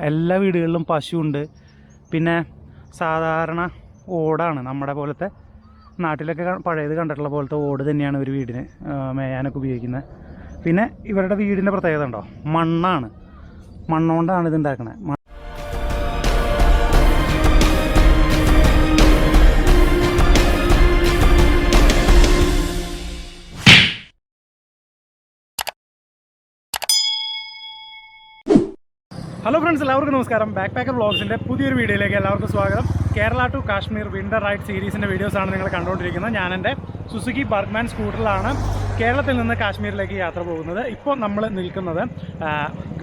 എല്ലാ വീടുകളിലും പശുവുണ്ട്. പിന്നെ സാധാരണ ഓടാണ്, നമ്മുടെ പോലത്തെ നാട്ടിലൊക്കെ പഴയത് കണ്ടിട്ടുള്ള പോലത്തെ ഓട് തന്നെയാണ് ഒരു വീടിന് മേയാനൊക്കെ ഉപയോഗിക്കുന്നത്. പിന്നെ ഇവരുടെ വീടിൻ്റെ പ്രത്യേകത ഉണ്ടോ, മണ്ണാണ്, മണ്ണുകൊണ്ടാണ് ഇത് ഉണ്ടാക്കുന്നത്. ഹലോ ഫ്രണ്ട്സ്, എല്ലാവർക്കും നമസ്കാരം. ബാക്ക് പാക്കർ വ്ളോഗ്സിൻ്റെ പുതിയൊരു വീഡിയോയിലേക്ക് എല്ലാവർക്കും സ്വാഗതം. Kerala to Kashmir winter ride സീരീസിൻ്റെ വീഡിയോസാണ് നിങ്ങൾ കണ്ടുകൊണ്ടിരിക്കുന്നത്. ഞാൻ എൻ്റെ സുസുക്കി ബർഗ്മാൻ സ്കൂട്ടറിലാണ് കേരളത്തിൽ നിന്ന് കാശ്മീരിലേക്ക് യാത്ര പോകുന്നത്. ഇപ്പോൾ നമ്മൾ നിൽക്കുന്നത്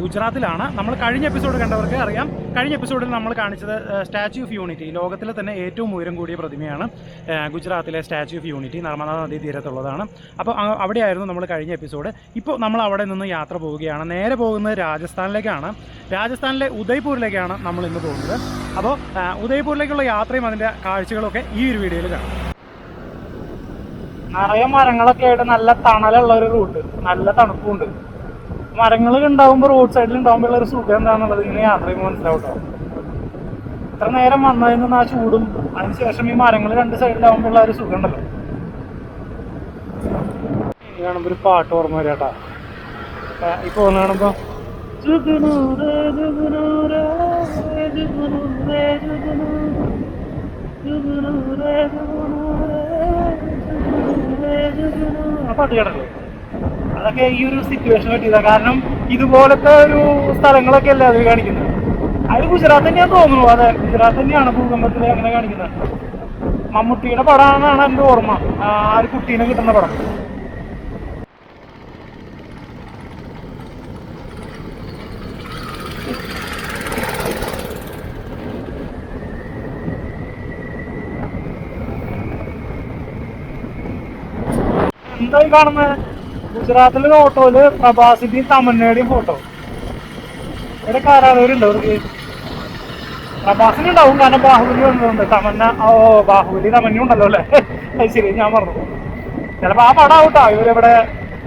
ഗുജറാത്തിലാണ്. നമ്മൾ കഴിഞ്ഞ എപ്പിസോഡ് കണ്ടവർക്ക് അറിയാം, കഴിഞ്ഞ എപ്പിസോഡിൽ നമ്മൾ കാണിച്ചത് സ്റ്റാച്യു ഓഫ് യൂണിറ്റി, ലോകത്തിലെ തന്നെ ഏറ്റവും ഉയരം കൂടിയ പ്രതിമയാണ് ഗുജറാത്തിലെ സ്റ്റാച്യു ഓഫ് യൂണിറ്റി, നർമ്മദാ നദീ തീരത്തുള്ളതാണ്. അപ്പോൾ അവിടെയായിരുന്നു നമ്മൾ കഴിഞ്ഞ എപ്പിസോഡ്. ഇപ്പോൾ നമ്മൾ അവിടെ നിന്ന് യാത്ര പോവുകയാണ്. നേരെ പോകുന്നത് രാജസ്ഥാനിലേക്കാണ്. രാജസ്ഥാനിലെ ഉദയ്പൂരിലേക്കാണ് നമ്മൾ ഇന്ന് പോകുന്നത്. അപ്പോൾ ഉദയ്പൂരിലേക്കുള്ള യാത്രയും അതിൻ്റെ കാഴ്ചകളൊക്കെ ഈ ഒരു വീഡിയോയിൽ കാണാം. നിറയെ മരങ്ങളൊക്കെ ആയിട്ട് നല്ല തണലുള്ള ഒരു റൂട്ട്, നല്ല തണുപ്പുണ്ട്. മരങ്ങൾ ഉണ്ടാകുമ്പോൾ റോഡ് സൈഡിൽ ഉണ്ടാകുമ്പോൾ ഒരു സുഖം എന്താണെന്നുള്ളത് ഇങ്ങനെ യാത്ര ചെയ്യുമ്പോൾ മനസ്സിലാവട്ടോ. ഇത്ര നേരം വന്നതിൽ നിന്ന് ആ ചൂടും അതിനുശേഷം ഈ മരങ്ങൾ രണ്ട് സൈഡിലാവുമ്പോൾ ഉള്ള ഒരു സുഖം ഉണ്ടല്ലോ. ഇനി കാണുമ്പോൾ ഒരു പാട്ട് ഓർമ്മ വരും കേട്ടോ. ഇപ്പോൾ ഒന്ന് കാണുമ്പോൾ പാട്ട് കേട്ടല്ലോ. അതൊക്കെ ഈ ഒരു സിറ്റുവേഷൻ പറ്റിയതാണ്. കാരണം ഇതുപോലത്തെ ഒരു സ്ഥലങ്ങളൊക്കെ അല്ലേ അതിൽ കാണിക്കുന്നത്. അത് ഗുജറാത്ത് തന്നെയാന്ന് തോന്നുന്നു. അതെ, ഗുജറാത്ത് തന്നെയാണ് ഭൂകമ്പത്തിൽ അങ്ങനെ കാണിക്കുന്നത്. മമ്മൂട്ടിയുടെ പടമാണെന്നാണ് എൻ്റെ ഓർമ്മ, ആ ഒരു കുട്ടീനെ കിട്ടുന്ന പടം. എന്തായി കാണുന്നത്? ഗുജറാത്തിലെ ഓട്ടോയില് പ്രഭാസിന്റെയും തമന്നയുടെയും ഫോട്ടോ. ഇവിടെ കാരാളൂരുണ്ടോ അവർക്ക്? പ്രഭാസിനുണ്ടാവും, കാരണം ബാഹുബലി വന്നതുകൊണ്ട്. തമന്ന, ബാഹുബലി തമന്ന ഉണ്ടല്ലോ അല്ലേ? അത് ശരി, ഞാൻ പറഞ്ഞു. ചിലപ്പോ ആ പടം ആവട്ടോ ഇവരിവിടെ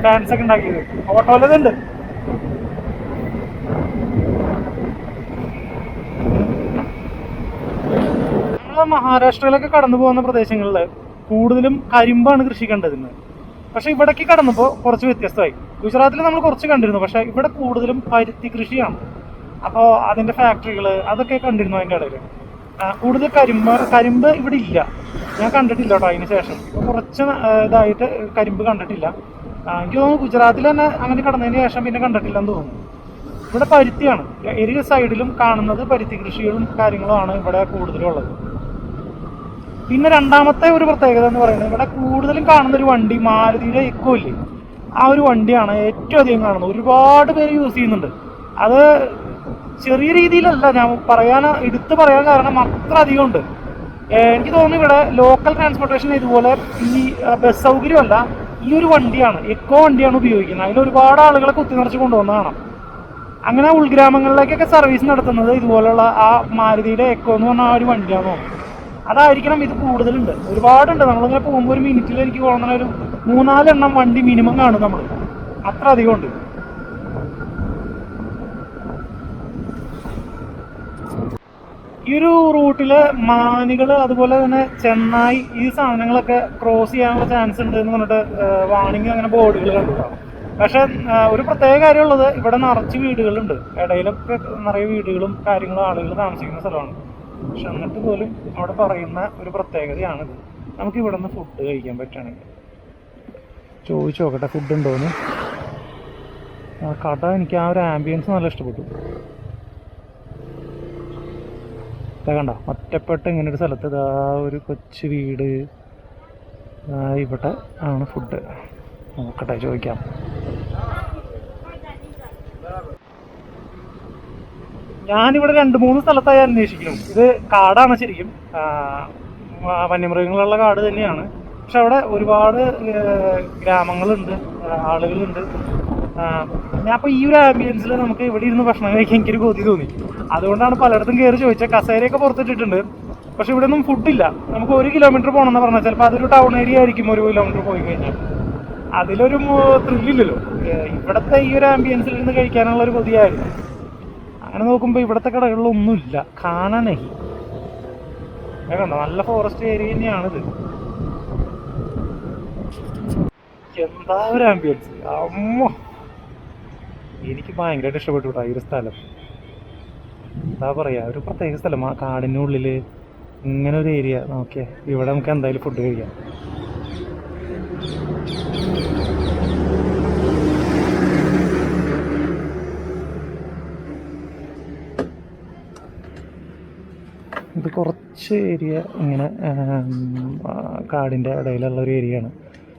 ഡാൻസ് ഒക്കെ ഉണ്ടാക്കിയത്. ഓട്ടോയിലുണ്ട്. നമ്മള് മഹാരാഷ്ട്രയിലൊക്കെ കടന്നു പോകുന്ന പ്രദേശങ്ങളിൽ കൂടുതലും കരിമ്പാണ് കൃഷി കണ്ടിരുന്നത്. പക്ഷെ ഇവിടേക്ക് കടന്നപ്പോൾ കുറച്ച് വ്യത്യസ്തമായി. ഗുജറാത്തിൽ നമ്മൾ കുറച്ച് കണ്ടിരുന്നു, പക്ഷെ ഇവിടെ കൂടുതലും പരുത്തി കൃഷിയാണ്. അപ്പോൾ അതിൻ്റെ ഫാക്ടറികൾ അതൊക്കെ കണ്ടിരുന്നു. അതിൻ്റെ ഇടയിൽ കൂടുതൽ കരിമ്പ് ഇവിടെ ഇല്ല, ഞാൻ കണ്ടിട്ടില്ല കേട്ടോ. അതിന് ശേഷം ഇപ്പോൾ കുറച്ച് ഇതായിട്ട് കരിമ്പ് കണ്ടിട്ടില്ല. എനിക്ക് തോന്നുന്നു ഗുജറാത്തിൽ തന്നെ അങ്ങനെ കടന്നതിന് ശേഷം പിന്നെ കണ്ടിട്ടില്ലെന്ന് തോന്നുന്നു. ഇവിടെ പരുത്തിയാണ്, ഇരു സൈഡിലും കാണുന്നത് പരുത്തി കൃഷികളും കാര്യങ്ങളുമാണ് ഇവിടെ കൂടുതലുള്ളത്. പിന്നെ രണ്ടാമത്തെ ഒരു പ്രത്യേകത എന്ന് പറയുന്നത്, ഇവിടെ കൂടുതലും കാണുന്ന ഒരു വണ്ടി മാരുതിയുടെ എക്കോ ഇല്ലേ, ആ ഒരു വണ്ടിയാണ് ഏറ്റവും അധികം കാണുന്നത്. ഒരുപാട് പേര് യൂസ് ചെയ്യുന്നുണ്ട്. അത് ചെറിയ രീതിയിലല്ല ഞാൻ എടുത്തു പറയാൻ കാരണം അത്ര അധികം ഉണ്ട്. എനിക്ക് തോന്നുന്നു ഇവിടെ ലോക്കൽ ട്രാൻസ്പോർട്ടേഷൻ ഇതുപോലെ ഈ ബസ് സൗകര്യമല്ല, ഈ ഒരു വണ്ടിയാണ്, എക്കോ വണ്ടിയാണ് ഉപയോഗിക്കുന്നത്. അതിൽ ഒരുപാട് ആളുകളെ കുത്തി നിറച്ച് കൊണ്ടുവന്നതാണ്. അങ്ങനെ ഉൾഗ്രാമങ്ങളിലേക്കൊക്കെ സർവീസ് നടത്തുന്നത് ഇതുപോലുള്ള ആ മാരുതിയുടെ എക്കോ എന്ന് പറഞ്ഞ ആ ഒരു വണ്ടിയാണെന്ന് തോന്നുന്നു. അതായിരിക്കണം ഇത് കൂടുതലുണ്ട്. ഒരുപാടുണ്ട്. നമ്മളിങ്ങനെ പോകുമ്പോൾ ഒരു മിനിറ്റിൽ എനിക്ക് തോന്നുന്ന ഒരു 3-4 എണ്ണം വണ്ടി മിനിമം കാണും നമ്മൾ, അത്ര അധികം ഉണ്ട്. ഈ ഒരു റൂട്ടില് മാനുകൾ അതുപോലെ തന്നെ ചെന്നായി ഈ സാധനങ്ങളൊക്കെ ക്രോസ് ചെയ്യാനുള്ള ചാൻസ് ഉണ്ട് എന്ന് പറഞ്ഞിട്ട് വാണിംഗ് അങ്ങനെ ബോർഡുകൾ കണ്ടിട്ടാണ്. പക്ഷെ ഒരു പ്രത്യേക കാര്യമുള്ളത്, ഇവിടെ നിറച്ച് വീടുകളുണ്ട്, ഇടയിലൊക്കെ നിറയെ വീടുകളും കാര്യങ്ങളും ആളുകൾ താമസിക്കുന്ന സ്ഥലമാണ്. പക്ഷെ എന്നിട്ട് പോലും അവിടെ പറയുന്ന ഒരു പ്രത്യേകതയാണിത്. നമുക്ക് ഇവിടെ നിന്ന് ഫുഡ് കഴിക്കാൻ പറ്റുകയാണെങ്കിൽ ചോദിച്ചു നോക്കട്ടെ ഫുഡ് ഉണ്ടോയെന്ന്. കട, എനിക്ക് ആ ഒരു ആംബിയൻസ് നല്ല ഇഷ്ടപ്പെട്ടു. കണ്ട ഒറ്റപ്പെട്ട് ഇങ്ങനെ ഒരു സ്ഥലത്ത് ഇതാ ഒരു കൊച്ചു വീട്, ഇവിടെ ആണ് ഫുഡ്. നോക്കട്ടെ, ചോദിക്കാം. ഞാനിവിടെ 2-3 സ്ഥലത്തായി അന്വേഷിക്കുന്നു. ഇത് കാടാണ് ശരിക്കും, വന്യമൃഗങ്ങളുള്ള കാട് തന്നെയാണ്. പക്ഷെ അവിടെ ഒരുപാട് ഗ്രാമങ്ങളുണ്ട്, ആളുകളുണ്ട്. ഞാൻ അപ്പോൾ ഈ ഒരു ആംബിയൻസിൽ നമുക്ക് ഇവിടെ ഇരുന്ന് ഭക്ഷണം കഴിക്കാൻ എനിക്കൊരു കൊതി തോന്നി. അതുകൊണ്ടാണ് പലയിടത്തും കയറി ചോദിച്ചത്. കസേരയൊക്കെ പുറത്തിട്ടിട്ടുണ്ട്, പക്ഷെ ഇവിടെ ഒന്നും ഫുഡില്ല. നമുക്ക് 1 കിലോമീറ്റർ പോകണമെന്ന് പറഞ്ഞാൽ ചിലപ്പോൾ അതൊരു ടൗൺ ഏരിയ ആയിരിക്കും. 1 കിലോമീറ്റർ പോയി കഴിഞ്ഞാൽ അതിലൊരു ത്രില്ലില്ലല്ലോ. ഇവിടുത്തെ ഈ ഒരു ആംബിയൻസിൽ ഇരുന്ന് കഴിക്കാനുള്ള ഒരു കൊതിയായിരുന്നു. അങ്ങനെ നോക്കുമ്പോൾ ഇവിടുത്തെ കടകളിലൊന്നുമില്ല, കാണാനേ. കണ്ടോ, നല്ല ഫോറസ്റ്റ് ഏരിയ തന്നെയാണിത്. എന്താ ഒരു ആംബിയൻസ്, അമ്മോ! എനിക്ക് ഭയങ്കരമായിട്ട് ഇഷ്ടപ്പെട്ടു കേട്ടോ ഈ ഒരു സ്ഥലം. എന്താ പറയുക, ഒരു പ്രത്യേക സ്ഥലം. ആ കാടിനുള്ളിൽ ഇങ്ങനെ ഒരു ഏരിയ നോക്കിയേ. ഇവിടെ നമുക്ക് എന്തായാലും ഫുഡ് കഴിക്കാം. ഇത് കുറച്ച് ഏരിയ ഇങ്ങനെ കാടിൻ്റെ ഇടയിലുള്ള ഒരു ഏരിയയാണ്.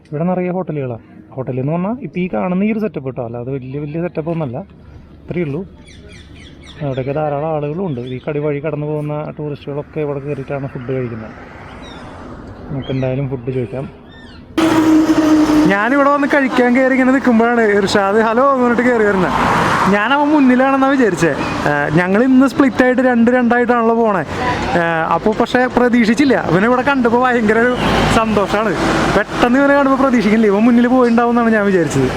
ഇവിടെ നിറയെ ഹോട്ടലുകളാണ്. ഹോട്ടൽ എന്ന് പറഞ്ഞാൽ ഇപ്പോൾ ഈ കാണുന്ന ഈ ഒരു സെറ്റപ്പ് കേട്ടോ, അല്ലാതെ വലിയ വലിയ സെറ്റപ്പ് ഒന്നുമല്ല, ഇത്രയേ ഉള്ളൂ. അവിടെയൊക്കെ ധാരാളം ആളുകളും ഉണ്ട്. ഈ കടി വഴി കടന്നു പോകുന്ന ടൂറിസ്റ്റുകളൊക്കെ ഇവിടെ കയറിയിട്ടാണ് ഫുഡ് കഴിക്കുന്നത്. നമുക്ക് എന്തായാലും ഫുഡ് ചോദിക്കാം. ഞാനിവിടെ വന്ന് കഴിക്കാൻ കയറി ഇങ്ങനെ നിൽക്കുമ്പോഴാണ് ഇർഷാദ് ഹലോ എന്ന് പറഞ്ഞിട്ട് കയറി വരുന്നത്. ഞാനവൻ മുന്നിലാണെന്നാണ് വിചാരിച്ചത്. ഞങ്ങൾ ഇന്ന് സ്പ്ലിറ്റായിട്ട് രണ്ടായിട്ടാണല്ലോ പോണേ. അപ്പോൾ പക്ഷേ പ്രതീക്ഷിച്ചില്ല. ഇവനെ ഇവിടെ കണ്ടപ്പോൾ ഭയങ്കര ഒരു സന്തോഷമാണ്. പെട്ടെന്ന് ഇവനെ കാണുമ്പോൾ പ്രതീക്ഷിക്കില്ല ഇവൻ മുന്നിൽ പോയിണ്ടാവും എന്നാണ് ഞാൻ വിചാരിച്ചത്.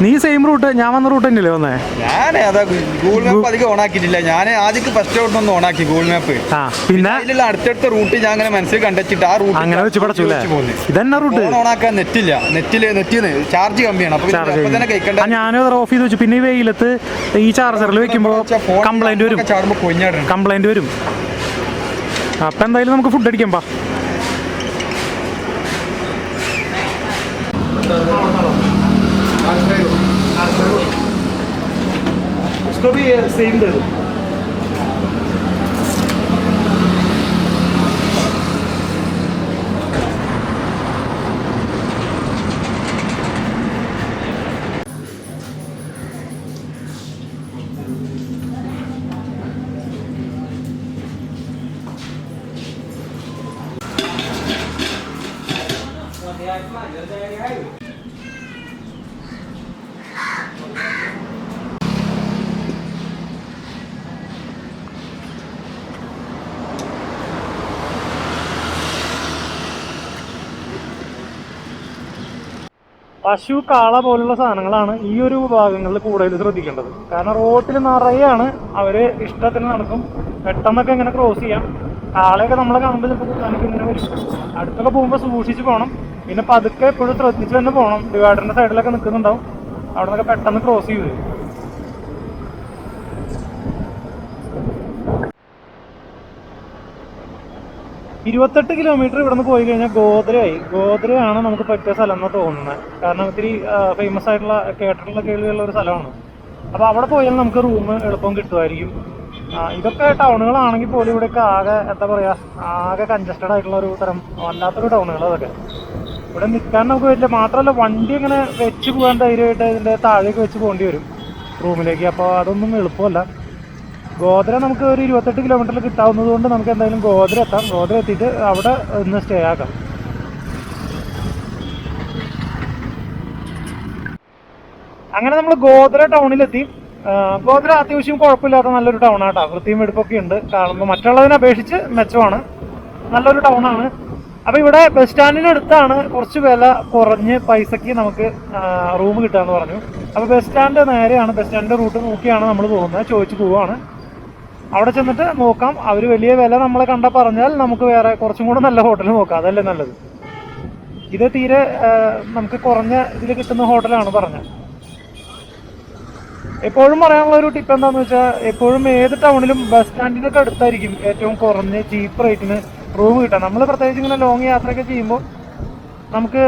നീ സെയിം റൂട്ട്, ഞാൻ വന്ന റൂട്ട് തന്നെയല്ലേ വന്നേ? ഞാൻ അതാ ഗൂഗിൾ മാപ്പ് അധികം ഓൺ ആക്കിയിട്ടില്ല. ഞാൻ ആദ്യം ഫസ്റ്റ് റൂട്ടൊന്ന് ഓൺ ആക്കി ഗൂഗിൾ മാപ്പ്. പിന്നെ അതിലുള്ള അടുത്തടുത്ത റൂട്ട് ഞാൻ അങ്ങനെ മനസ്സിൽ കണ്ടിട്ട് ആ റൂട്ട് അങ്ങനെ വെച്ച് പഠിച്ചു. ഇതന്നെ റൂട്ട് ഓൺ ആക്കാൻ നെറ്റില്ല. നെറ്റിന്ന് ചാർജ് കമ്മിയാണ്. അപ്പൊ തന്നെ കഴിക്കണ്ട. ഞാനും ഓഫ് ചെയ്ത് വെച്ചു. പിന്നെ ഈ വെയിലത്ത് ഈ ചാർജറിൽ വെക്കുമ്പോൾ കംപ്ലൈന്റ് വരും. കംപ്ലൈന്റ് വരും. അപ്പൊ എന്തായാലും നമുക്ക് ഫുഡ് അടിക്കാം. പാ इसको भी सेम दे दो. പശു, കാള പോലുള്ള സാധനങ്ങളാണ് ഈ ഒരു ഭാഗങ്ങളിൽ കൂടുതൽ ശ്രദ്ധിക്കേണ്ടത്. കാരണം റോട്ടിൽ നിറയാണ്, അവര് ഇഷ്ടത്തിന് നടക്കും. പെട്ടെന്നൊക്കെ ഇങ്ങനെ ക്രോസ് ചെയ്യാം. കാളയൊക്കെ നമ്മളെ കാണുമ്പോൾ നമുക്ക് ഇങ്ങനെ വരും. അടുത്തൊക്കെ പോകുമ്പോൾ സൂക്ഷിച്ച് പോകണം. പിന്നെ പതുക്കെ എപ്പോഴും ശ്രദ്ധിച്ച് തന്നെ പോകണം. ഡിവൈഡറിന്റെ സൈഡിലൊക്കെ നിൽക്കുന്നുണ്ടാവും, അവിടെ നിന്നൊക്കെ പെട്ടെന്ന് ക്രോസ് ചെയ്ത്. ഇരുപത്തെട്ട് കിലോമീറ്റർ ഇവിടെ നിന്ന് പോയി കഴിഞ്ഞാൽ ഗോദ്രയായി. ഗോദ്രയാണ് നമുക്ക് പറ്റിയ സ്ഥലം എന്ന് തോന്നുന്നത്. കാരണം ഒത്തിരി ഫേമസ് ആയിട്ടുള്ള കേട്ടിട്ടുള്ള കേൾവിയുള്ള ഒരു സ്ഥലമാണ്. അപ്പോൾ അവിടെ പോയാൽ നമുക്ക് റൂം എളുപ്പം കിട്ടുമായിരിക്കും. ഇതൊക്കെ ടൗണുകളാണെങ്കിൽ പോലും ഇവിടെയൊക്കെ ആകെ എന്താ പറയുക, ആകെ കൺജസ്റ്റഡ് ആയിട്ടുള്ള ഒരു തരം വല്ലാത്തൊരു ടൗണുകൾ അതൊക്കെ. ഇവിടെ നിൽക്കാൻ നമുക്ക് പറ്റില്ല. മാത്രമല്ല വണ്ടി ഇങ്ങനെ വെച്ച് പോകാൻ ധൈര്യമായിട്ട് ഇതിൻ്റെ താഴേക്ക് വെച്ച് പോകേണ്ടി വരും റൂമിലേക്ക്. അപ്പോൾ അതൊന്നും എളുപ്പമല്ല. ഗോദ്ര നമുക്ക് ഒരു 28 കിലോമീറ്ററിൽ കിട്ടാവുന്നത് കൊണ്ട് നമുക്ക് എന്തായാലും ഗോദ്ര എത്താം. ഗോദ്ര എത്തിയിട്ട് അവിടെ ഒന്ന് സ്റ്റേ ആക്കാം. അങ്ങനെ നമ്മൾ ഗോദ്ര ടൗണിലെത്തി. ഗോദ്ര അത്യാവശ്യം കുഴപ്പമില്ലാത്ത നല്ലൊരു ടൗണാട്ടോ. വൃത്തിയും വെടുപ്പൊക്കെ ഉണ്ട്. കാണുമ്പോൾ മറ്റുള്ളതിനെ അപേക്ഷിച്ച് മെച്ചമാണ്. നല്ലൊരു ടൗണാണ്. അപ്പോൾ ഇവിടെ ബസ് സ്റ്റാൻഡിനടുത്താണ് കുറച്ച് വില കുറഞ്ഞ് പൈസയ്ക്ക് നമുക്ക് റൂം കിട്ടുകയെന്ന് പറഞ്ഞു. അപ്പോൾ ബസ് സ്റ്റാൻഡ് നേരെയാണ്. ബസ് സ്റ്റാൻഡിൻ്റെ റൂട്ട് നോക്കിയാണ് നമ്മൾ പോകുന്നത്. ചോദിച്ച് പോവുകയാണ്. അവിടെ ചെന്നിട്ട് നോക്കാം. അവർ വലിയ വില നമ്മളെ പറഞ്ഞാൽ നമുക്ക് വേറെ കുറച്ചും കൂടെ നല്ല ഹോട്ടൽ നോക്കാം. അതല്ലേ നല്ലത്. ഇത് തീരെ നമുക്ക് കുറഞ്ഞ ഇതിൽ കിട്ടുന്ന ഹോട്ടലാണ് പറഞ്ഞത്. എപ്പോഴും പറയാനുള്ള ഒരു ടിപ്പ് എന്താണെന്ന് വെച്ചാൽ, എപ്പോഴും ഏത് ടൗണിലും ബസ് സ്റ്റാൻഡിനൊക്കെ അടുത്തായിരിക്കും ഏറ്റവും കുറഞ്ഞ ചീപ്പ് റേറ്റിന് റൂം കിട്ടാം. നമ്മൾ പ്രത്യേകിച്ച് ഇങ്ങനെ ലോങ് യാത്രയൊക്കെ ചെയ്യുമ്പോൾ നമുക്ക്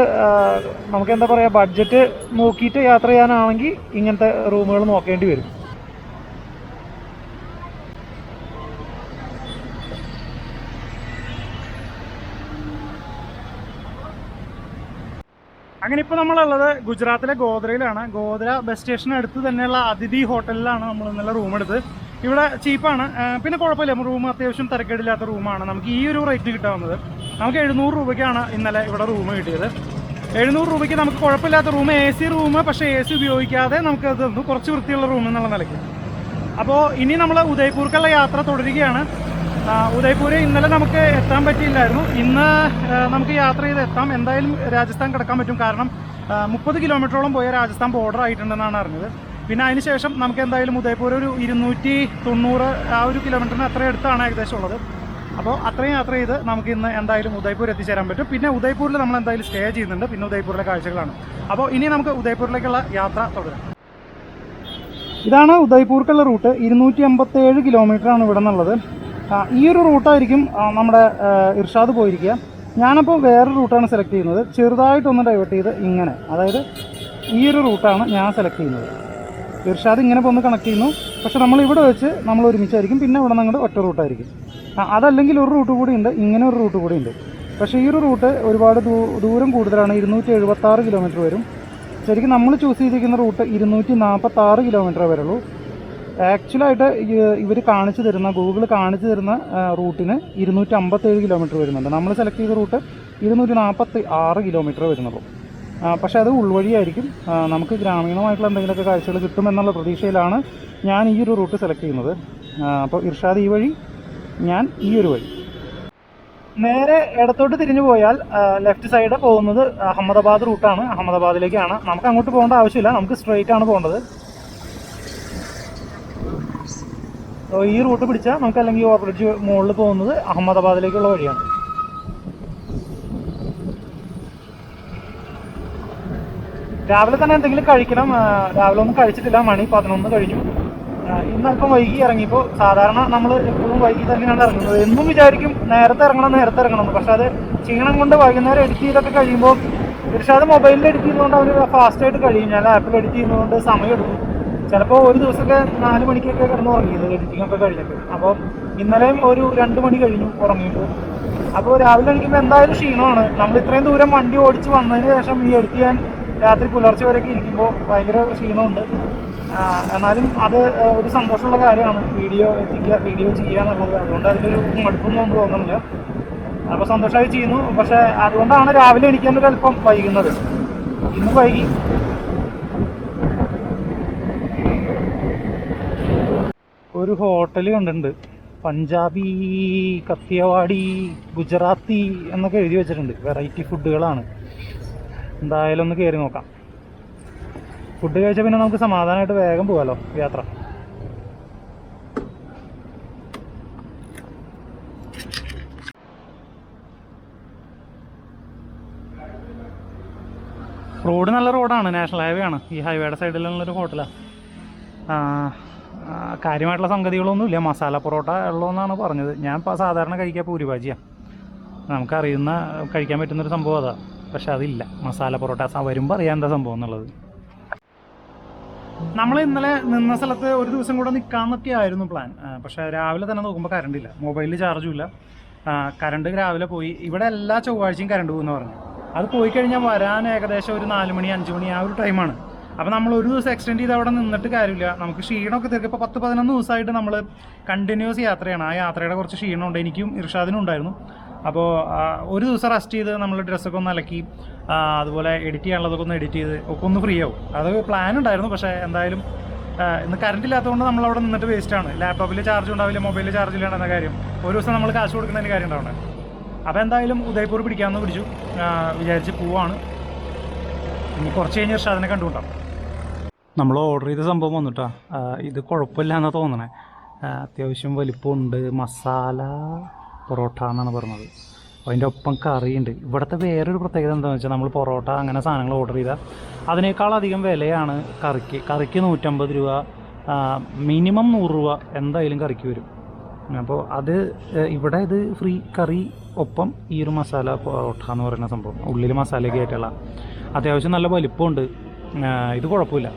എന്താ പറയുക, ബഡ്ജറ്റ് നോക്കിയിട്ട് യാത്ര ചെയ്യാനാണെങ്കിൽ ഇങ്ങനത്തെ റൂമുകൾ നോക്കേണ്ടി വരും. അങ്ങനെ ഇപ്പോൾ നമ്മളുള്ളത് ഗുജറാത്തിലെ ഗോദ്രയിലാണ്. ഗോദ്ര ബസ് സ്റ്റേഷന് അടുത്ത് തന്നെയുള്ള അതിഥി ഹോട്ടലിലാണ് നമ്മൾ ഇന്നലെ റൂം എടുത്ത്. ഇവിടെ ചീപ്പാണ്, പിന്നെ കുഴപ്പമില്ല. റൂം അത്യാവശ്യം തിരക്കേടില്ലാത്ത റൂമാണ്. നമുക്ക് ഈ ഒരു റേറ്റ് കിട്ടാവുന്നത്. നമുക്ക് 700 രൂപയ്ക്കാണ് ഇന്നലെ ഇവിടെ റൂം കിട്ടിയത്. 700 രൂപയ്ക്ക് നമുക്ക് കുഴപ്പമില്ലാത്ത റൂം, AC റൂം. പക്ഷേ AC ഉപയോഗിക്കാതെ നമുക്ക് അത് തന്നു, കുറച്ച് വൃത്തിയുള്ള റൂം എന്നുള്ള നിലയ്ക്ക്. അപ്പോൾ ഇനി നമ്മൾ ഉദയ്പൂർക്കുള്ള യാത്ര തുടരുകയാണ്. ഉദയ്പൂർ ഇന്നലെ നമുക്ക് എത്താൻ പറ്റിയില്ലായിരുന്നു. ഇന്ന് നമുക്ക് യാത്ര ചെയ്ത് എത്താം. എന്തായാലും രാജസ്ഥാൻ കിടക്കാൻ പറ്റും. കാരണം 30 കിലോമീറ്ററോളം പോയ രാജസ്ഥാൻ ബോർഡർ ആയിട്ടുണ്ടെന്നാണ് അറിഞ്ഞത്. പിന്നെ അതിന് ശേഷം നമുക്ക് എന്തായാലും ഉദയ്പൂർ ഒരു 290 ആ ഒരു കിലോമീറ്ററിന് അത്രയും അടുത്താണ് ഏകദേശം ഉള്ളത്. അപ്പോൾ അത്രയും യാത്ര ചെയ്ത് നമുക്ക് ഇന്ന് എന്തായാലും ഉദയ്പൂർ എത്തിച്ചേരാൻ പറ്റും. പിന്നെ ഉദയ്പൂരിൽ നമ്മൾ എന്തായാലും സ്റ്റേ ചെയ്യുന്നുണ്ട്. പിന്നെ ഉദയ്പൂരിലെ കാഴ്ചകളാണ്. അപ്പോൾ ഇനി നമുക്ക് ഉദയ്പൂരിലേക്കുള്ള യാത്ര തുടരാം. ഇതാണ് ഉദയ്പൂർക്കുള്ള റൂട്ട്. 287 കിലോമീറ്ററാണ് ഇവിടെ നിന്നുള്ളത്. ഈ ഒരു റൂട്ടായിരിക്കും നമ്മുടെ ഇർഷാദ് പോയിരിക്കുക. ഞാനപ്പോൾ വേറൊരു റൂട്ടാണ് സെലക്ട് ചെയ്യുന്നത്. ചെറുതായിട്ടൊന്ന് ഡൈവേർട്ട് ചെയ്ത് ഇങ്ങനെ, അതായത് ഈ ഒരു റൂട്ടാണ് ഞാൻ സെലക്ട് ചെയ്യുന്നത്. ഇർഷാദ് ഇങ്ങനെ പോന്ന് കണക്ട് ചെയ്യുന്നു. പക്ഷെ നമ്മൾ ഇവിടെ വെച്ച് നമ്മൾ ഒരുമിച്ചായിരിക്കും. പിന്നെ ഇവിടെ നിന്ന് അങ്ങോട്ട് ഒറ്റ റൂട്ടായിരിക്കും. അതല്ലെങ്കിൽ ഒരു റൂട്ട് കൂടി ഉണ്ട്, ഇങ്ങനെ ഒരു റൂട്ട് കൂടി ഉണ്ട്. പക്ഷേ ഈ ഒരു റൂട്ട് ഒരുപാട് ദൂരം കൂടുതലാണ്. 276 കിലോമീറ്റർ വരും. ശരിക്കും നമ്മൾ ചൂസ് ചെയ്തിരിക്കുന്ന റൂട്ട് 246 കിലോമീറ്റർ വരുള്ളൂ. ആക്ച്വലായിട്ട് ഇവർ കാണിച്ചു തരുന്ന, ഗൂഗിൾ കാണിച്ചു തരുന്ന റൂട്ടിന് 257 കിലോമീറ്റർ വരുന്നുണ്ട്. നമ്മൾ സെലക്ട് ചെയ്ത റൂട്ട് 246 കിലോമീറ്റർ വരുന്നുള്ളൂ. പക്ഷേ അത് ഉൾവഴിയായിരിക്കും. നമുക്ക് ഗ്രാമീണമായിട്ടുള്ള എന്തെങ്കിലുമൊക്കെ കാഴ്ചകൾ കിട്ടുമെന്നുള്ള പ്രതീക്ഷയിലാണ് ഞാൻ ഈ ഒരു റൂട്ട് സെലക്ട് ചെയ്യുന്നത്. അപ്പോൾ ഇർഷാദ് ഈ വഴി, ഞാൻ ഈ ഒരു വഴി. നേരെ ഇടത്തോട്ട് തിരിഞ്ഞു പോയാൽ ലെഫ്റ്റ് സൈഡ് പോകുന്നത് അഹമ്മദാബാദ് റൂട്ടാണ്. അഹമ്മദാബാദിലേക്കാണ്. നമുക്ക് അങ്ങോട്ട് പോകേണ്ട ആവശ്യമില്ല, നമുക്ക് സ്ട്രെയിറ്റ് ആണ് പോകേണ്ടത്. ഈ റൂട്ട് പിടിച്ചാൽ നമുക്ക് അല്ലെങ്കിൽ ഓവർ ബ്രിഡ്ജ് മുകളിൽ പോകുന്നത് അഹമ്മദാബാദിലേക്കുള്ള വഴിയാണ്. രാവിലെ തന്നെ എന്തെങ്കിലും കഴിക്കണം. രാവിലെ ഒന്നും കഴിച്ചിട്ടില്ല. മണി 11 കഴിഞ്ഞു. ഇന്നല്പം വൈകി ഇറങ്ങിയപ്പോൾ, സാധാരണ നമ്മൾ എപ്പോഴും വൈകി തന്നെയാണ് ഇറങ്ങുന്നത്. എന്നും വിചാരിക്കും നേരത്തെ ഇറങ്ങണം എന്ന്. പക്ഷെ അത് ക്ഷീണം കൊണ്ട് വൈകുന്നേരം എഡിറ്റ് ചെയ്തൊക്കെ കഴിയുമ്പോൾ, ഇർഷാദ് മൊബൈലിൽ എഡിറ്റ് ചെയ്യുന്നതുകൊണ്ട് അവർ ഫാസ്റ്റായിട്ട് കഴിയും. ഞാൻ ആപ്പിൽ എഡിറ്റ് ചെയ്യുന്നതുകൊണ്ട് സമയം എടുക്കും. ചിലപ്പോൾ ഒരു ദിവസമൊക്കെ 4 മണിക്കൊക്കെ കിടന്ന് ഉറങ്ങിയത് എഡിറ്റിംഗ് ഒക്കെ കഴിഞ്ഞിട്ട്. അപ്പോൾ ഇന്നലെയും ഒരു 2 മണി കഴിഞ്ഞു ഉറങ്ങിയിട്ട്. അപ്പോൾ രാവിലെ എണീക്കുമ്പോൾ എന്തായാലും ക്ഷീണമാണ്. നമ്മൾ ഇത്രയും ദൂരം വണ്ടി ഓടിച്ച് വന്നതിന് ശേഷം ഈ എഡിറ്റ് ചെയ്യാൻ രാത്രി പുലർച്ചെ വരെയൊക്കെ ഇരിക്കുമ്പോൾ ഭയങ്കര ക്ഷീണമുണ്ട്. എന്നാലും അത് ഒരു സന്തോഷമുള്ള കാര്യമാണ്, വീഡിയോ ചെയ്യുക എന്നുള്ളത്. അതുകൊണ്ട് അതിലൊരു മടുപ്പൊന്നും നമുക്ക് തോന്നുന്നില്ല. അപ്പോൾ സന്തോഷമായി ചെയ്യുന്നു. പക്ഷേ അതുകൊണ്ടാണ് രാവിലെ എണീക്കാൻ ഒരു അല്പം വൈകുന്നത്. ഇന്ന് വൈകി. ഒരു ഹോട്ടൽ കണ്ടിട്ടുണ്ട്, പഞ്ചാബി, കത്തിയവാടി, ഗുജറാത്തി എന്നൊക്കെ എഴുതി വെച്ചിട്ടുണ്ട്. വെറൈറ്റി ഫുഡുകളാണ്. എന്തായാലും ഒന്ന് കയറി നോക്കാം. ഫുഡ് കഴിച്ചാൽ പിന്നെ നമുക്ക് സമാധാനമായിട്ട് വേഗം പോകാമല്ലോ യാത്ര. റോഡ് നല്ല റോഡാണ്, നാഷണൽ ഹൈവേ ആണ്. ഈ ഹൈവേയുടെ സൈഡിലുള്ളൊരു ഹോട്ടലാണ്. കാര്യമായിട്ടുള്ള സംഗതികളൊന്നുമില്ല. മസാല പൊറോട്ട ഉള്ളതെന്നാണ് പറഞ്ഞത്. ഞാൻ സാധാരണ കഴിക്കുക പൂരിഭാജിയാണ്. നമുക്കറിയുന്ന കഴിക്കാൻ പറ്റുന്നൊരു സംഭവം അതാണ്. പക്ഷെ അതില്ല, മസാല പൊറോട്ട. വരുമ്പോൾ അറിയാം എന്താ സംഭവം എന്നുള്ളത്. നമ്മൾ ഇന്നലെ നിന്ന സ്ഥലത്ത് ഒരു ദിവസം കൂടെ നിൽക്കാമെന്നൊക്കെ ആയിരുന്നു പ്ലാൻ. പക്ഷേ രാവിലെ തന്നെ നോക്കുമ്പോൾ കറണ്ട് ഇല്ല, മൊബൈലിൽ ചാർജും ഇല്ല. കറണ്ട് രാവിലെ പോയി. ഇവിടെ എല്ലാ ചൊവ്വാഴ്ചയും കറണ്ട് പോകുമെന്ന് പറഞ്ഞു. അത് പോയി കഴിഞ്ഞാൽ വരാൻ ഏകദേശം ഒരു 4 മണി 5 മണി ആ ഒരു ടൈമാണ്. അപ്പോൾ നമ്മൾ ഒരു ദിവസം എക്സ്റ്റെൻഡ് ചെയ്ത് അവിടെ നിന്നിട്ട് കാര്യമില്ല. നമുക്ക് ക്ഷീണമൊക്കെ തീർക്കും. ഇപ്പോൾ 10-11 ദിവസമായിട്ട് നമ്മൾ കണ്ടിന്യൂസ് യാത്രയാണ്. ആ യാത്രയുടെ കുറച്ച് ക്ഷീണമുണ്ട്. എനിക്കും ഇർഷാദിനും ഉണ്ടായിരുന്നു. അപ്പോൾ ഒരു ദിവസം റെസ്റ്റ് ചെയ്ത് നമ്മൾ ഡ്രസ്സൊക്കെ ഒന്ന് അലക്കി, അതുപോലെ എഡിറ്റ് ചെയ്യാനുള്ളതൊക്കെ ഒന്ന് എഡിറ്റ് ചെയ്ത് ഒക്കെ ഒന്ന് ഫ്രീ ആവും. അത് പ്ലാൻ ഉണ്ടായിരുന്നു. പക്ഷേ എന്തായാലും ഇന്ന് കറണ്ട് ഇല്ലാത്തതുകൊണ്ട് നമ്മളവിടെ നിന്നിട്ട് വേസ്റ്റാണ്. ലാപ്ടോപ്പിൽ ചാർജ് ഉണ്ടാവില്ല, മൊബൈലിൽ ചാർജ് ഇല്ലാണ്ട് എന്ന കാര്യം. ഒരു ദിവസം നമ്മൾ കാശ് കൊടുക്കുന്നതിന് കാര്യം ഉണ്ടാവണം. അപ്പോൾ എന്തായാലും ഉദയ്പൂർ പിടിക്കാമെന്ന് പിടിച്ചു. വിചാരിച്ച് പോവാണ്. ഇനി കുറച്ച് കഴിഞ്ഞ് ഇർഷാദിനെ കണ്ടുകൊണ്ടാണ്. നമ്മൾ ഓർഡർ ചെയ്ത സംഭവം വന്നിട്ടാ. ഇത് കുഴപ്പമില്ല എന്നാണ് തോന്നണേ. അത്യാവശ്യം വലിപ്പമുണ്ട്. മസാല പൊറോട്ട എന്നാണ് പറഞ്ഞത്. അതിൻ്റെ ഒപ്പം കറിയുണ്ട്. ഇവിടുത്തെ വേറൊരു പ്രത്യേകത എന്താണെന്ന് വെച്ചാൽ, നമ്മൾ പൊറോട്ട അങ്ങനെ സാധനങ്ങൾ ഓർഡർ ചെയ്താൽ അതിനേക്കാളധികം വിലയാണ് കറിക്ക്. 150 രൂപ, മിനിമം 100 രൂപ എന്തായാലും കറിക്ക് വരും. അപ്പോൾ അത് ഇവിടെ ഇത് ഫ്രീ കറി, ഒപ്പം ഈ ഒരു മസാല പൊറോട്ട എന്ന് പറയുന്ന സംഭവം. ഉള്ളിൽ മസാലയൊക്കെ ആയിട്ടുള്ള അത്യാവശ്യം നല്ല വലിപ്പമുണ്ട്. ഇത് കുഴപ്പമില്ല.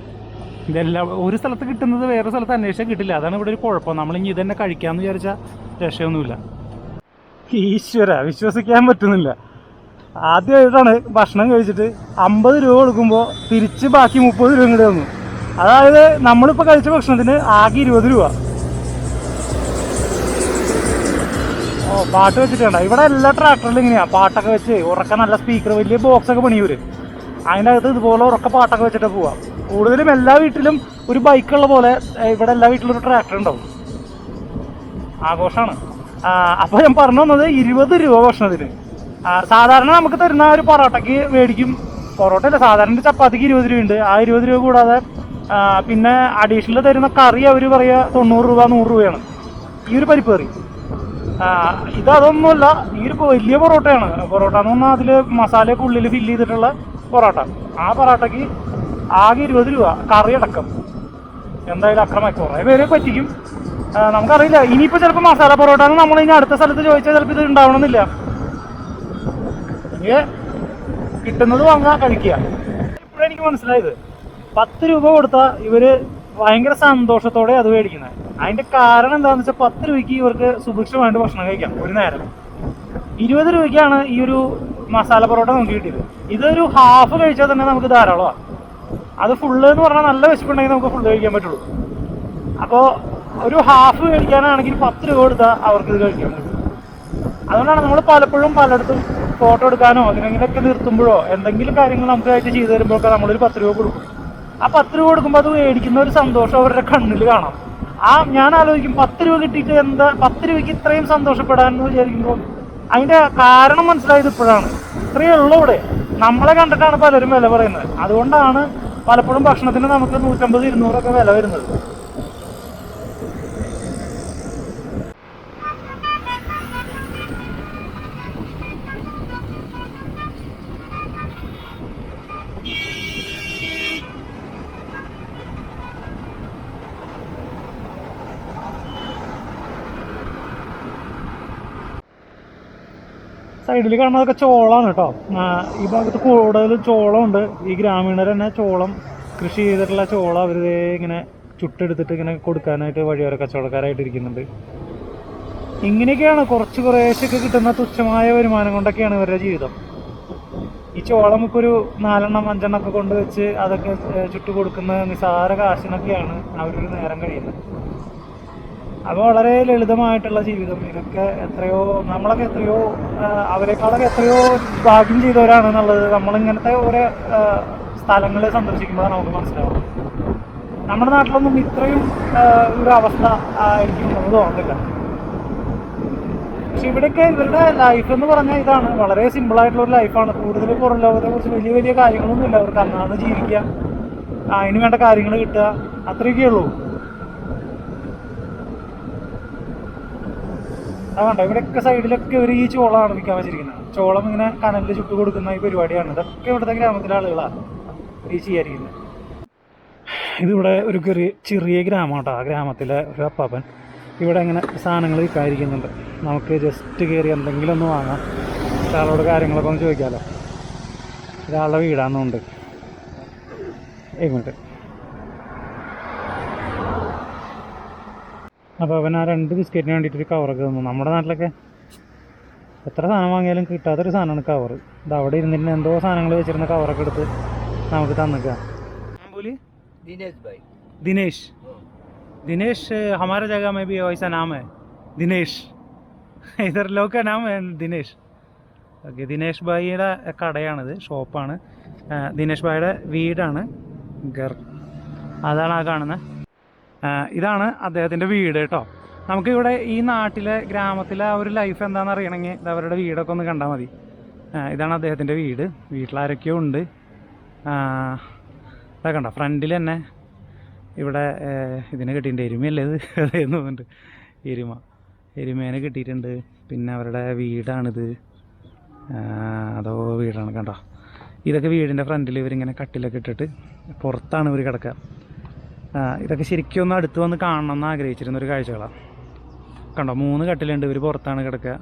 ഇതെല്ലാം ഒരു സ്ഥലത്ത് കിട്ടുന്നത് വേറെ സ്ഥലത്ത് അന്വേഷിച്ചാൽ കിട്ടില്ല. അതാണ് ഇവിടെ ഒരു കുഴപ്പം. നമ്മളിനി ഇതന്നെ കഴിക്കാമെന്ന് വിചാരിച്ചാൽ രക്ഷയൊന്നുമില്ല. ഈശ്വര, വിശ്വസിക്കാൻ പറ്റുന്നില്ല. ആദ്യമായിട്ടാണ് ഭക്ഷണം കഴിച്ചിട്ട് 50 രൂപ കൊടുക്കുമ്പോൾ തിരിച്ച് ബാക്കി 30 രൂപ ഇങ്ങോട്ട് വന്നു. അതായത് നമ്മളിപ്പോൾ കഴിച്ച ഭക്ഷണത്തിന് ആകെ 20 രൂപ. പാട്ട് വെച്ചിട്ടുണ്ട്. ഇവിടെ എല്ലാ ട്രാക്ടറിലും ഇങ്ങനെയാണ്, പാട്ടൊക്കെ വെച്ച് ഉറക്ക നല്ല സ്പീക്കർ, വലിയ ബോക്സൊക്കെ പണിയൂര്. അതിൻ്റെ അകത്ത് ഇതുപോലെ ഉറക്ക പാട്ടൊക്കെ വെച്ചിട്ട് പോവാം. കൂടുതലും എല്ലാ വീട്ടിലും ഒരു ബൈക്കുള്ള പോലെ ഇവിടെ എല്ലാ വീട്ടിലും ഒരു ട്രാക്ടർ ഉണ്ടാവും. ആഘോഷമാണ്. അപ്പോൾ ഞാൻ പറഞ്ഞു വന്നത് 20 രൂപ ഭക്ഷണത്തിന്. സാധാരണ നമുക്ക് തരുന്ന ഒരു പൊറോട്ടയ്ക്ക് മേടിക്കും, പൊറോട്ട അല്ല സാധാരണ ചപ്പാത്തിക്ക് 20 രൂപയുണ്ട്. ആ 20 രൂപ കൂടാതെ പിന്നെ അഡീഷണൽ തരുന്ന കറി അവർ പറയുക 90 രൂപ 100 രൂപയാണ് ഈ ഒരു പരിപ്പ് കറി. ഇതൊന്നുമല്ല, ഈ ഒരു വലിയ പൊറോട്ടയാണ്. പൊറോട്ട എന്ന് പറഞ്ഞാൽ അതിൽ മസാലയൊക്കെ ഉള്ളിൽ ഫില്ല് ചെയ്തിട്ടുള്ള പൊറോട്ട. ആ പൊറോട്ടയ്ക്ക് ആകെ 20 രൂപ, കറി അടക്കം. എന്തായാലും അക്രമമായി കുറേ പേര് പറ്റിക്കും, നമുക്കറിയില്ല. ഇനിയിപ്പോൾ ചിലപ്പോൾ മസാല പൊറോട്ട എന്ന് നമ്മൾ ഇനി അടുത്ത സ്ഥലത്ത് ചോദിച്ചാൽ ചിലപ്പോൾ ഇത് ഉണ്ടാവണമെന്നില്ല. എനിക്ക് കിട്ടുന്നത് വാങ്ങാൻ കഴിക്കുക. ഇപ്പോഴും എനിക്ക് മനസ്സിലായത് 10 രൂപ കൊടുത്താൽ ഇവർ ഭയങ്കര സന്തോഷത്തോടെ അത് മേടിക്കുന്നത്. അതിൻ്റെ കാരണം എന്താണെന്ന് വെച്ചാൽ 10 രൂപയ്ക്ക് ഇവർക്ക് സുഭിക്ഷമായിട്ട് ഭക്ഷണം കഴിക്കാം ഒരു നേരം. 20 രൂപയ്ക്കാണ് ഈ ഒരു മസാല പൊറോട്ട നമുക്ക് കിട്ടിയത്. ഇതൊരു ഹാഫ് കഴിച്ചാൽ തന്നെ നമുക്ക് ധാരാളമാണ്. അത് ഫുള്ള് എന്ന് പറഞ്ഞാൽ നല്ല വിശപ്പുണ്ടെങ്കിൽ നമുക്ക് ഫുള്ള് കഴിക്കാൻ പറ്റുള്ളൂ. അപ്പോൾ ഒരു ഹാഫ് മേടിക്കാനാണെങ്കിൽ 10 രൂപ കൊടുത്താൽ അവർക്ക് ഇത് കഴിക്കാൻ പറ്റും. അതുകൊണ്ടാണ് നമ്മൾ പലപ്പോഴും പലയിടത്തും ഫോട്ടോ എടുക്കാനോ അതിനെങ്കിലൊക്കെ നിർത്തുമ്പോഴോ എന്തെങ്കിലും കാര്യങ്ങൾ നമുക്കായിട്ട് ചെയ്തു തരുമ്പോഴൊക്കെ നമ്മളൊരു 10 രൂപ കൊടുക്കും. ആ 10 രൂപ കൊടുക്കുമ്പോൾ അത് മേടിക്കുന്ന ഒരു സന്തോഷം അവരുടെ കണ്ണിൽ കാണാം. ഞാൻ ആലോചിക്കും 10 രൂപ കിട്ടിയിട്ട് എന്താ 10 രൂപയ്ക്ക് ഇത്രയും സന്തോഷപ്പെടാൻ എന്ന് വിചാരിക്കുമ്പോൾ അതിൻ്റെ കാരണം മനസ്സിലായത് ഇപ്പോഴാണ്. ഇത്രയേ ഉള്ളൂ ഇവിടെ. നമ്മളെ കണ്ടിട്ടാണ് പലരും വില പറയുന്നത്. അതുകൊണ്ടാണ് പലപ്പോഴും ഭക്ഷണത്തിന് നമുക്ക് 150-200 വില വരുന്നത്. സൈഡിൽ കാണുന്നതൊക്കെ ചോളമാണ് കേട്ടോ. ഈ ഭാഗത്ത് കൂടുതൽ ചോളമുണ്ട്. ഈ ഗ്രാമീണർ തന്നെ ചോളം കൃഷി ചെയ്തിട്ടുള്ള ചോളം അവർ ഇങ്ങനെ ചുട്ടെടുത്തിട്ട് ഇങ്ങനെ കൊടുക്കാനായിട്ട് വഴിയോര കച്ചവടക്കാരായിട്ട് ഇരിക്കുന്നുണ്ട്. ഇങ്ങനെയൊക്കെയാണ് കുറേശ്ശൊക്കെ കിട്ടുന്ന തുച്ഛമായ വരുമാനം കൊണ്ടൊക്കെയാണ് ഇവരുടെ ജീവിതം. ഈ ചോളം ഇപ്പോൾ ഒരു 4-5 ഒക്കെ കൊണ്ടുവച്ച് അതൊക്കെ ചുട്ടു കൊടുക്കുന്ന നിസാര കാശിനൊക്കെയാണ് അവരൊരു നേരം കഴിയുന്നത്. അപ്പോൾ വളരെ ലളിതമായിട്ടുള്ള ജീവിതം. ഇതൊക്കെ നമ്മളൊക്കെ എത്രയോ അവരെക്കാളൊക്കെ എത്രയോ ഭാഗ്യം ചെയ്തവരാണെന്നുള്ളത് നമ്മളിങ്ങനത്തെ ഓരോ സ്ഥലങ്ങൾ സന്ദർശിക്കുമ്പോഴാണ് നമുക്ക് മനസ്സിലാവും. നമ്മുടെ നാട്ടിലൊന്നും ഇത്രയും ഒരു അവസ്ഥ എനിക്ക് തോന്നുന്നില്ല. പക്ഷെ ഇവിടെയൊക്കെ ഇവരുടെ ലൈഫ് എന്ന് പറഞ്ഞാൽ ഇതാണ്, വളരെ സിമ്പിളായിട്ടുള്ളൊരു ലൈഫാണ്. കൂടുതൽ പുറം ലോകത്തെ കുറിച്ച് വലിയ വലിയ കാര്യങ്ങളൊന്നുമില്ല അവർക്ക്. അന്നാന്ന് ജീവിക്കുക, അതിന് വേണ്ട കാര്യങ്ങൾ കിട്ടുക, അത്രയൊക്കെ ഉള്ളൂ. അതുകൊണ്ട് ഇവിടെയൊക്കെ സൈഡിലൊക്കെ ഇവർ ഈ ചോളമാണ് വിൽക്കാൻ വെച്ചിരിക്കുന്നത്. ചോളം ഇങ്ങനെ കനലിൽ ചുട്ടു കൊടുക്കുന്ന ഈ പരിപാടിയാണ്. ഇതൊക്കെ ഇവിടുത്തെ ഗ്രാമത്തിലെ ആളുകളാണ് ഈ ചെയ്യാതിരിക്കുന്നത്. ഇതിവിടെ ഒരു ചെറിയ ഗ്രാമം കേട്ടോ. ആ ഗ്രാമത്തിലെ ഒരു അപ്പാപ്പൻ ഇവിടെ ഇങ്ങനെ സാധനങ്ങൾ വിൽക്കാതിരിക്കുന്നുണ്ട്. നമുക്ക് ജസ്റ്റ് കയറി എന്തെങ്കിലും ഒന്ന് വാങ്ങാം. ഒരാളോട് കാര്യങ്ങളൊക്കെ ഒന്ന് ചോദിക്കാമല്ലോ. ഒരാളുടെ വീടാണെന്നുണ്ട്. ഇങ്ങോട്ട് അപ്പോൾ അവൻ ആ 2 ബിസ്ക്കറ്റിന് വേണ്ടിയിട്ടൊരു കവറൊക്കെ തന്നു. നമ്മുടെ നാട്ടിലൊക്കെ എത്ര സാധനം വാങ്ങിയാലും കിട്ടാത്തൊരു സാധനമാണ് കവർ. ഇത് അവിടെ ഇരുന്നിട്ട് എന്തോ സാധനങ്ങൾ വെച്ചിരുന്ന കവറൊക്കെ എടുത്ത് നമുക്ക് തന്നിക്കുക. ദിനേശ് हमारे जगह में भी वैसा नाम है ദിനേശ്. ഇതർ ലോക നാം ദിനേശ്. ഓക്കെ, ദിനേശ് ഭായിയുടെ കടയാണിത്, ഷോപ്പാണ്. ദിനേശ് ഭായിയുടെ വീടാണ് ഗർ. അതാണ് ആ കാണുന്നത്. ഇതാണ് അദ്ദേഹത്തിൻ്റെ വീട് കേട്ടോ. നമുക്കിവിടെ ഈ നാട്ടിലെ ഗ്രാമത്തിലെ ആ ഒരു ലൈഫ് എന്താണെന്ന് അറിയണമെങ്കിൽ അവരുടെ വീടൊക്കെ ഒന്ന് കണ്ടാൽ മതി. ഇതാണ് അദ്ദേഹത്തിൻ്റെ വീട്. വീട്ടിലാരൊക്കെയോ ഉണ്ട്. ഇതാ കണ്ടോ, ഫ്രണ്ടിൽ തന്നെ ഇവിടെ ഇതിനെ കിട്ടിയിട്ടുണ്ട്. എരുമയല്ലേ ഇത്? അതെന്ന് തോന്നുന്നുണ്ട്. എരുമേനെ കിട്ടിയിട്ടുണ്ട്. പിന്നെ അവരുടെ വീടാണിത്. അതോ വീടാണ് കണ്ടോ. ഇതൊക്കെ വീടിൻ്റെ ഫ്രണ്ടിൽ ഇവരിങ്ങനെ കട്ടിലൊക്കെ ഇട്ടിട്ട് പുറത്താണ് ഇവർ കിടക്കുക. ഇതൊക്കെ ശരിക്കും ഒന്ന് അടുത്ത് വന്ന് കാണണം എന്ന് ആഗ്രഹിച്ചിരുന്നൊരു കാഴ്ചകളാണ്. കണ്ടോ, 3 കട്ടിലുണ്ട്. ഇവർ പുറത്താണ് കിടക്കുക.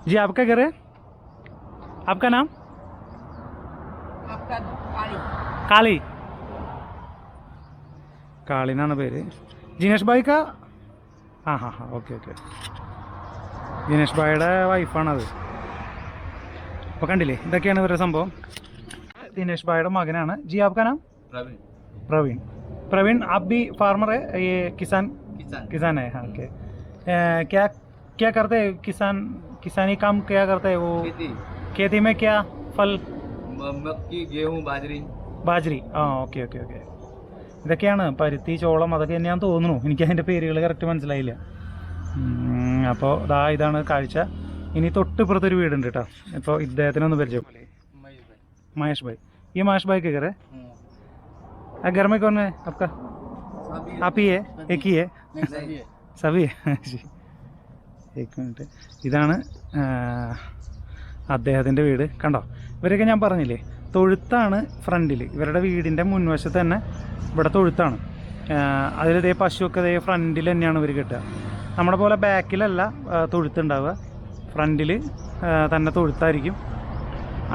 ജി ആപ്കാ ഘർ ഹൈ? ആപ്കാ നാം? കാളി. കാളിനാണ് പേര്. ജിനേഷ് ഭായിക്ക? ഹാ ഓക്കെ. ജിനേഷ് ഭായിയുടെ വൈഫാണത്. അപ്പോൾ കണ്ടില്ലേ, ഇതൊക്കെയാണ് ഇവരുടെ സംഭവം. ദിനേഷ് ഭായിയുടെ മകനാണ്. ജി ആപ്കാ നാം? प्रवीण आप भी फार्मर है? ये किसान है? हाँ, ओके. क्या करते हैं? किसानी काम क्या करते हैं वो? खेती में क्या फल? മക്കി, ഗേഹൂം, ബാജ്രി. ഓക്കെ. ഇതൊക്കെയാണ് പരുത്തി, ചോളം, അതൊക്കെ തന്നെയാന്ന് തോന്നുന്നു. എനിക്കതിൻ്റെ പേരുകൾ കറക്റ്റ് മനസ്സിലായില്ല. അപ്പോൾ ഇതാണ് കാഴ്ച. ഇനി തൊട്ടിപ്പുറത്തൊരു വീടുണ്ട് കേട്ടോ. ഇപ്പോൾ ഇദ്ദേഹത്തിനൊന്ന് പരിചയം. മഹേഷ് ഭായ്. ഈ മഹേഷ് ഭായ്ക്ക് കയറേ घर में कौन है आपका? आप ही है? एक ही है? സബി एक മിനിറ്റ്. ഇതാണ് അദ്ദേഹത്തിൻ്റെ വീട്. കണ്ടോ, ഇവരൊക്കെ ഞാൻ പറഞ്ഞില്ലേ തൊഴുത്താണ് ഫ്രണ്ടിൽ. ഇവരുടെ വീടിൻ്റെ മുൻവശത്ത് തന്നെ ഇവിടെ തൊഴുത്താണ്. അതിലിതേ പശുവൊക്കെ ഇതേ ഫ്രണ്ടിൽ തന്നെയാണ് ഇവർ കെട്ടുക. നമ്മുടെ പോലെ ബാക്കിലല്ല തൊഴുത്തുണ്ടാവുക, ഫ്രണ്ടിൽ തന്നെ തൊഴുത്തായിരിക്കും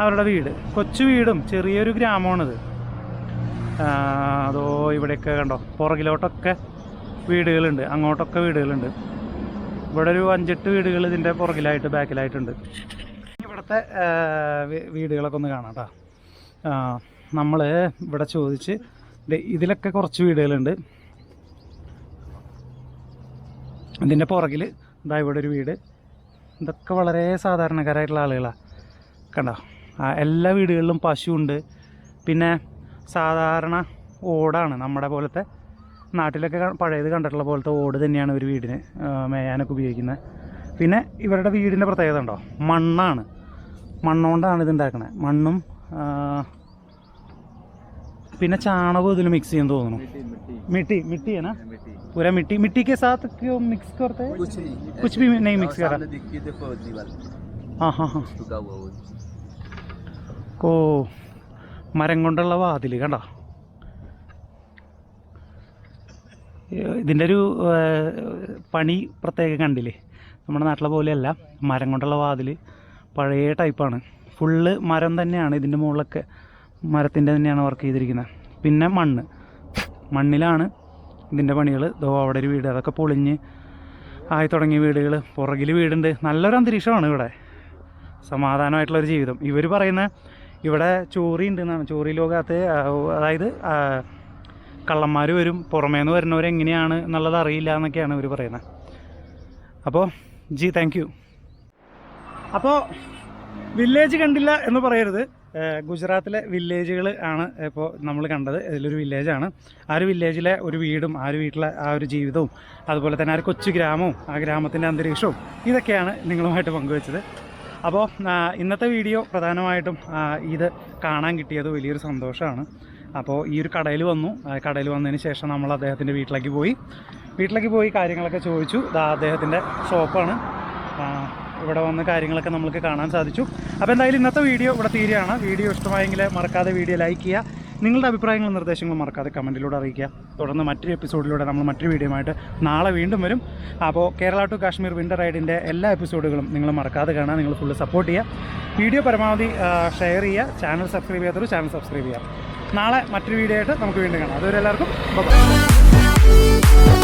അവരുടെ വീട്. കൊച്ചു വീടും ചെറിയൊരു ഗ്രാമമാണിത്. അതോ ഇവിടെയൊക്കെ കണ്ടോ പുറകിലോട്ടൊക്കെ വീടുകളുണ്ട്, അങ്ങോട്ടൊക്കെ വീടുകളുണ്ട്. ഇവിടെ ഒരു 5-8 വീടുകൾ ഇതിൻ്റെ പുറകിലായിട്ട് ബാക്കിലായിട്ടുണ്ട്. ഇവിടുത്തെ വീടുകളൊക്കെ ഒന്ന് കാണാം കേട്ടോ. നമ്മൾ ഇവിടെ ചോദിച്ച് ഇതിലൊക്കെ കുറച്ച് വീടുകളുണ്ട്. ഇതിൻ്റെ പുറകിൽ ഇതാ ഇവിടെ ഒരു വീട്. ഇതൊക്കെ വളരെ സാധാരണക്കാരായിട്ടുള്ള ആളുകളാണ്. കണ്ടോ, എല്ലാ വീടുകളിലും പശുവുണ്ട്. പിന്നെ സാധാരണ ഓടാണ്, നമ്മുടെ പോലത്തെ നാട്ടിലൊക്കെ പഴയത് കണ്ടിട്ടുള്ള പോലത്തെ ഓട് തന്നെയാണ് ഒരു വീടിന് മേയാനൊക്കെ ഉപയോഗിക്കുന്നത്. പിന്നെ ഇവരുടെ വീടിൻ്റെ പ്രത്യേകത ഉണ്ടോ, മണ്ണാണ്. മണ്ണുകൊണ്ടാണ് ഇതുണ്ടാക്കണത്. മണ്ണും പിന്നെ ചാണകവും ഇതിൽ മിക്സ് ചെയ്യാൻ തോന്നുന്നു. मिट्टी है ना, पूरा मिट्टी के साथ क्यों मिक्स करते हैं? कुछ भी नहीं मिक्स करा. हाँ हाँ हाँ. ഓ, മരം കൊണ്ടുള്ള വാതിൽ കണ്ടോ. ഇതിൻ്റെ ഒരു പണി പ്രത്യേകം കണ്ടില്ലേ, നമ്മുടെ നാട്ടിലെ പോലെയല്ല. മരം കൊണ്ടുള്ള വാതിൽ പഴയ ടൈപ്പാണ്. ഫുള്ള് മരം തന്നെയാണ്. ഇതിൻ്റെ മുകളിലൊക്കെ മരത്തിൻ്റെ തന്നെയാണ് വർക്ക് ചെയ്തിരിക്കുന്നത്. പിന്നെ മണ്ണിലാണ് ഇതിൻ്റെ പണികൾ. ദോ അവിടെ ഒരു വീട്, അതൊക്കെ പൊളിഞ്ഞ് ആയി തുടങ്ങിയ വീടുകൾ. പുറകിൽ വീടുണ്ട്. നല്ലൊരു അന്തരീക്ഷമാണ് ഇവിടെ, സമാധാനമായിട്ടുള്ളൊരു ജീവിതം. ഇവർ പറയുന്ന ഇവിടെ ചോറി ഉണ്ടെന്നാണ്. ചോറി ലോകത്ത് അതായത് കള്ളന്മാർ വരും, പുറമേ നിന്ന് വരുന്നവരെങ്ങനെയാണ് എന്നുള്ളത് അറിയില്ല എന്നൊക്കെയാണ് ഇവർ പറയുന്നത്. അപ്പോൾ താങ്ക് യു. അപ്പോൾ വില്ലേജ് കണ്ടില്ല എന്ന് പറയരുത്. ഗുജറാത്തിലെ വില്ലേജുകൾ ആണ് ഇപ്പോൾ നമ്മൾ കണ്ടത്. ഇതിലൊരു വില്ലേജാണ്. ആ ഒരു വില്ലേജിലെ ഒരു വീടും ആ ഒരു വീട്ടിലെ ആ ഒരു ജീവിതവും അതുപോലെ തന്നെ ആ ഒരു കൊച്ചു ഗ്രാമവും ആ ഗ്രാമത്തിൻ്റെ അന്തരീക്ഷവും ഇതൊക്കെയാണ് നിങ്ങളുമായിട്ട് പങ്കുവെച്ചത്. അപ്പോൾ ഇന്നത്തെ വീഡിയോ പ്രധാനമായിട്ടും ഇത് കാണാൻ കിട്ടിയത് വലിയൊരു സന്തോഷമാണ്. അപ്പോൾ ഈ ഒരു കടയിൽ വന്നതിന് ശേഷം നമ്മൾ അദ്ദേഹത്തിൻ്റെ വീട്ടിലേക്ക് പോയി കാര്യങ്ങളൊക്കെ ചോദിച്ചു. അദ്ദേഹത്തിൻ്റെ ഷോപ്പാണ്. ഇവിടെ വന്ന് കാര്യങ്ങളൊക്കെ നമുക്ക് കാണാൻ സാധിച്ചു. അപ്പോൾ എന്തായാലും ഇന്നത്തെ വീഡിയോ ഇവിടെ തീരുകയാണ്. വീഡിയോ ഇഷ്ടമായെങ്കിൽ മറക്കാതെ വീഡിയോ ലൈക്ക് ചെയ്യുക. നിങ്ങളുടെ അഭിപ്രായങ്ങളും നിർദ്ദേശങ്ങളും മറക്കാതെ കമൻറ്റിലൂടെ അറിയിക്കുക. തുടർന്ന് മറ്റൊരു എപ്പിസോഡിലൂടെ നമ്മൾ മറ്റൊരു വീഡിയോയുമായിട്ട് നാളെ വീണ്ടും വരും. അപ്പോൾ കേരള ടു കാശ്മീർ വിൻ്റർ റൈഡിൻ്റെ എല്ലാ എപ്പിസോഡുകളും നിങ്ങൾ മറക്കാതെ കാണാൻ നിങ്ങൾ ഫുള്ള് സപ്പോർട്ട് ചെയ്യുക. വീഡിയോ പരമാവധി ഷെയർ ചെയ്യുക. ചാനൽ സബ്സ്ക്രൈബ് ചെയ്യാത്തൊരു ചാനൽ സബ്സ്ക്രൈബ് ചെയ്യുക. നാളെ മറ്റൊരു വീഡിയോ ആയിട്ട് നമുക്ക് വീണ്ടും കാണാം. അതുവരെ എല്ലാവർക്കും ബൈ.